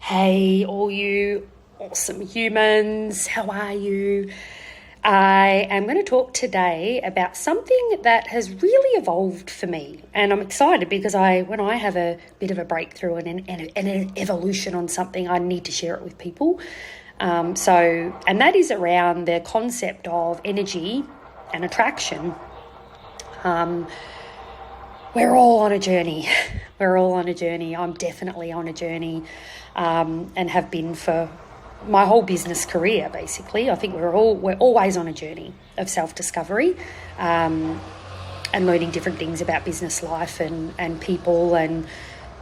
Hey, all you awesome humans, how are you? I am going to talk today about something that has really evolved for me, and I'm excited because when I have a bit of a breakthrough and an evolution on something, I need to share it with people. And that is around the concept of energy and attraction. We're all on a journey. We're all on a journey. I'm definitely on a journey, and have been for my whole business career, basically. I think we're always on a journey of self-discovery, and learning different things about business life and people and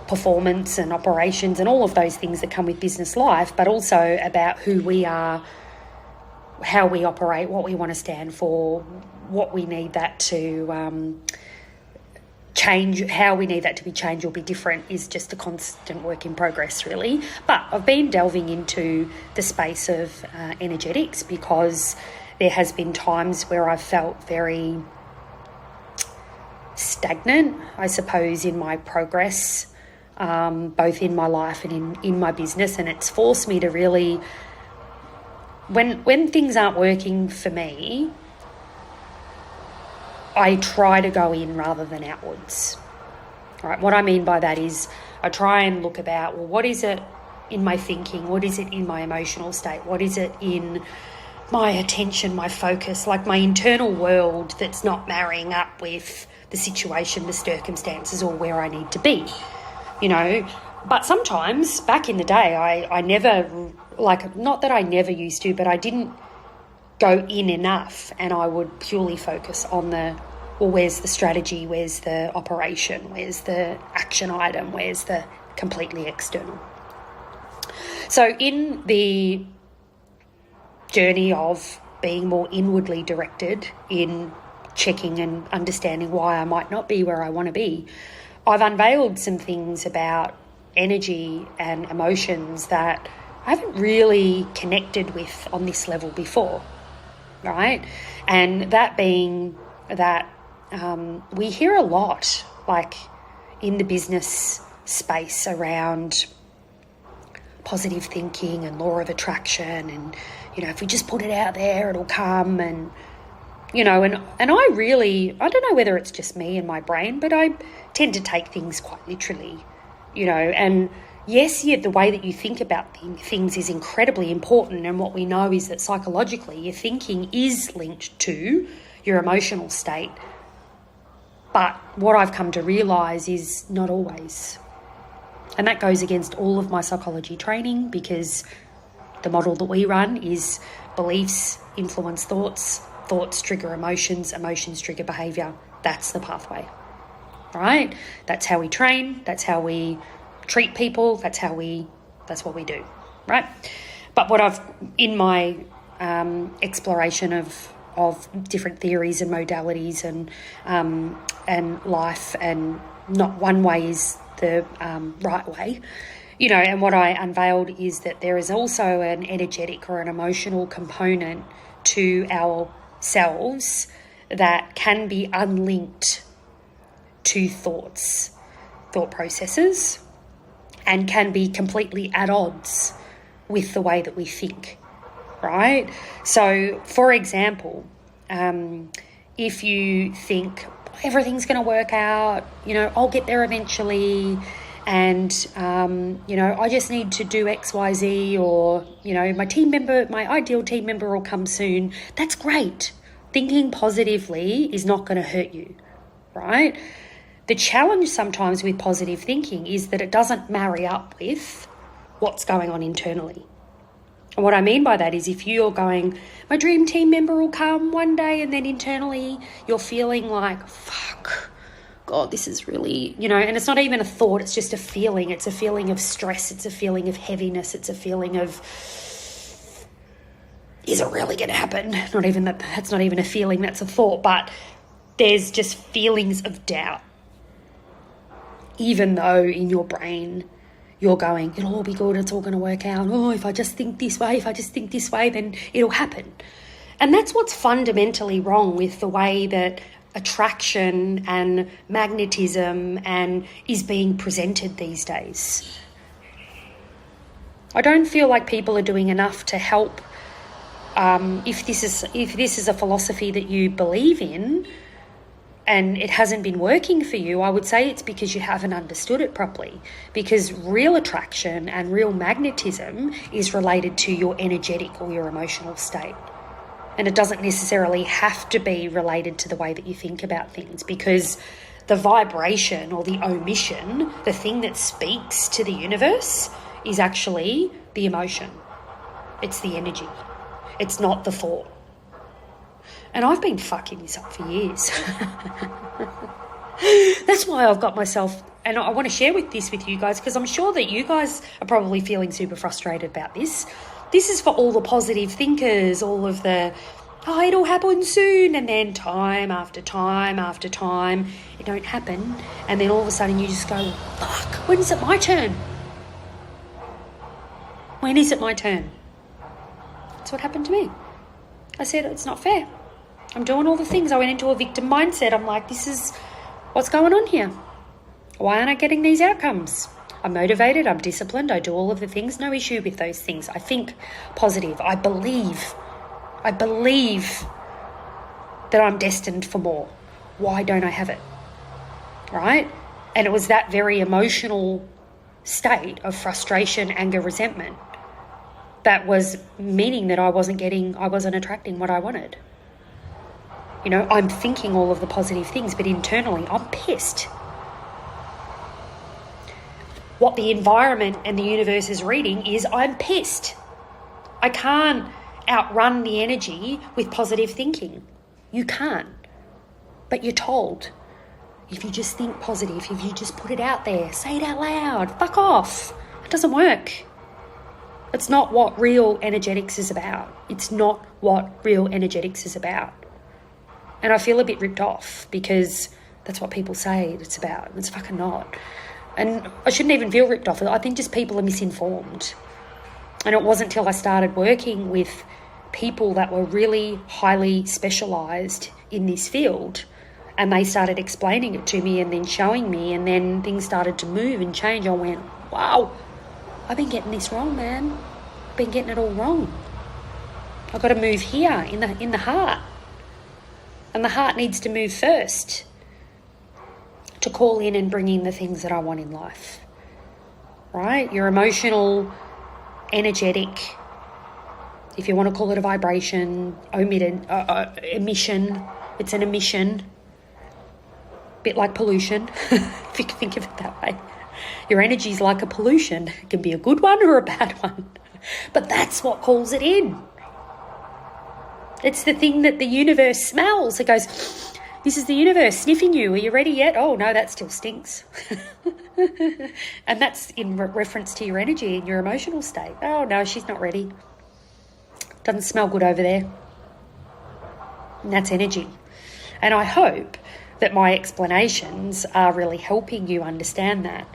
performance and operations and all of those things that come with business life, but also about who we are, how we operate, what we want to stand for, what we need that to change, how we need that to be changed or be different is just a constant work in progress, really. But I've been delving into the space of energetics because there has been times where I've felt very stagnant, I suppose, in my progress, both in my life and in my business, and it's forced me to really, when things aren't working for me, I try to go in rather than outwards. All right, what I mean by that is I try and look about, well, what is it in my thinking? What is it in my emotional state? What is it in my attention, my focus, like my internal world that's not marrying up with the situation, the circumstances, or where I need to be, you know? But sometimes back in the day, I never, not that I never used to, but I didn't go in enough, and I would purely focus on where's the strategy, where's the operation, where's the action item, where's the completely external. So in the journey of being more inwardly directed in checking and understanding why I might not be where I want to be, I've unveiled some things about energy and emotions that I haven't really connected with on this level before. Right? And that being that we hear a lot, like in the business space, around positive thinking and law of attraction, and, you know, if we just put it out there, it'll come, and, you know, and I don't know whether it's just me and my brain, but I tend to take things quite literally, you know, and yes, the way that you think about things is incredibly important, and what we know is that psychologically your thinking is linked to your emotional state. But what I've come to realise is not always. And that goes against all of my psychology training, because the model that we run is beliefs influence thoughts, thoughts trigger emotions, emotions trigger behaviour. That's the pathway, right? That's how we train, that's how we treat people, that's what we do, right? But what I've, in my exploration of different theories and modalities and life, and not one way is the right way, you know, and what I unveiled is that there is also an energetic or an emotional component to ourselves that can be unlinked to thought processes, and can be completely at odds with the way that we think, right? So, for example, if you think everything's going to work out, you know, I'll get there eventually, and, you know, I just need to do X, Y, Z, or, you know, my ideal team member will come soon. That's great. Thinking positively is not going to hurt you, right? The challenge sometimes with positive thinking is that it doesn't marry up with what's going on internally. And what I mean by that is, if you're going, my dream team member will come one day, and then internally you're feeling like, fuck, God, this is really, you know, and it's not even a thought, it's just a feeling. It's a feeling of stress. It's a feeling of heaviness. It's a feeling of, is it really going to happen? That's not even a feeling, that's a thought, but there's just feelings of doubt. Even though in your brain you're going, it'll all be good, it's all going to work out. Oh, if I just think this way, then it'll happen. And that's what's fundamentally wrong with the way that attraction and magnetism and is being presented these days. I don't feel like people are doing enough to help. If this is a philosophy that you believe in and it hasn't been working for you, I would say it's because you haven't understood it properly. Because real attraction and real magnetism is related to your energetic or your emotional state. And it doesn't necessarily have to be related to the way that you think about things, because the vibration or the omission, the thing that speaks to the universe, is actually the emotion. It's the energy. It's not the thought. And I've been fucking this up for years. That's why I've got myself, and I want to share this with you guys, because I'm sure that you guys are probably feeling super frustrated about this. This is for all the positive thinkers, all of the, oh, it'll happen soon, and then time after time after time, it don't happen. And then all of a sudden you just go, fuck, when is it my turn? When is it my turn? That's what happened to me. I said, it's not fair. I'm doing all the things. I went into a victim mindset. I'm like, this is what's going on here. Why aren't I getting these outcomes? I'm motivated, I'm disciplined, I do all of the things, no issue with those things. I think positive, I believe that I'm destined for more. Why don't I have it? Right? And it was that very emotional state of frustration, anger, resentment that was meaning that I wasn't attracting what I wanted. You know, I'm thinking all of the positive things, but internally I'm pissed. What the environment and the universe is reading is I'm pissed. I can't outrun the energy with positive thinking. You can't. But you're told. If you just think positive, if you just put it out there, say it out loud, fuck off. It doesn't work. It's not what real energetics is about. It's not what real energetics is about. And I feel a bit ripped off because that's what people say it's about. It's fucking not. And I shouldn't even feel ripped off. I think just people are misinformed. And it wasn't until I started working with people that were really highly specialised in this field and they started explaining it to me and then showing me, and then things started to move and change. I went, wow, I've been getting this wrong, man. I've been getting it all wrong. I've got to move here in the heart. And the heart needs to move first to call in and bring in the things that I want in life, right? Your emotional, energetic, if you want to call it a vibration, emission, it's an emission, a bit like pollution, if you can think of it that way. Your energy is like a pollution. It can be a good one or a bad one, but that's what calls it in. It's the thing that the universe smells. It goes, this is the universe sniffing you. Are you ready yet? Oh, no, that still stinks. And that's in reference to your energy and your emotional state. Oh, no, she's not ready. Doesn't smell good over there. And that's energy. And I hope that my explanations are really helping you understand that.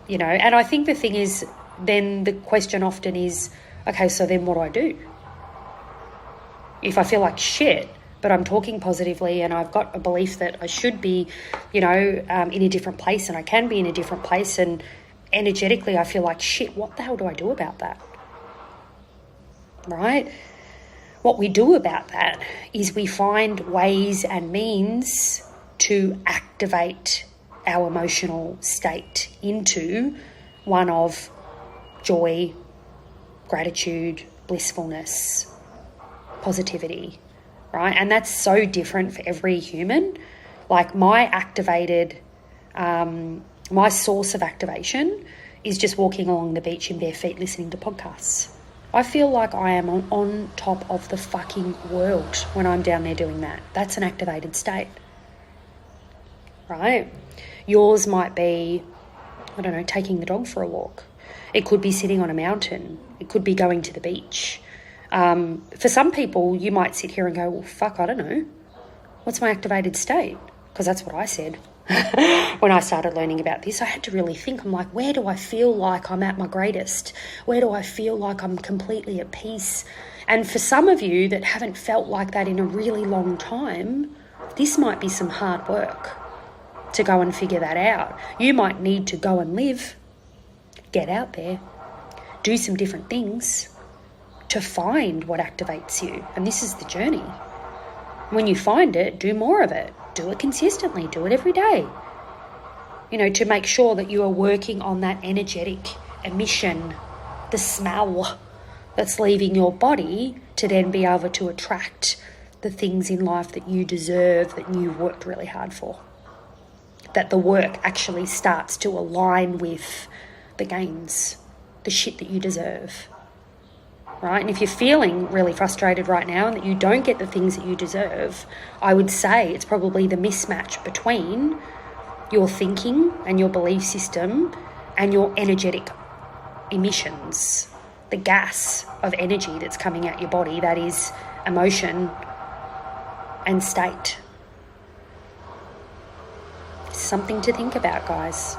You know, and I think the thing is, then the question often is, okay, so then what do I do? If I feel like shit, but I'm talking positively and I've got a belief that I should be, you know, in a different place and I can be in a different place, and energetically I feel like shit, what the hell do I do about that? Right? What we do about that is we find ways and means to activate our emotional state into one of joy, gratitude, blissfulness, positivity, right? And that's so different for every human. Like my source of activation is just walking along the beach in bare feet listening to podcasts. I feel like I am on top of the fucking world when I'm down there doing that. That's an activated state, right? Yours might be, I don't know, taking the dog for a walk. It could be sitting on a mountain. It could be going to the beach. For some people, you might sit here and go, well, fuck, I don't know. What's my activated state? Because that's what I said. When I started learning about this, I had to really think. I'm like, where do I feel like I'm at my greatest? Where do I feel like I'm completely at peace? And for some of you that haven't felt like that in a really long time, this might be some hard work to go and figure that out. You might need to go and live, get out there, do some different things to find what activates you. And this is the journey. When you find it, do more of it. Do it consistently. Do it every day. You know, to make sure that you are working on that energetic emission, the smell that's leaving your body, to then be able to attract the things in life that you deserve, that you've worked really hard for. That the work actually starts to align with the gains, the shit that you deserve. Right? And if you're feeling really frustrated right now and that you don't get the things that you deserve, I would say it's probably the mismatch between your thinking and your belief system and your energetic emissions, the gas of energy that's coming out your body, that is emotion and state. Something to think about, guys.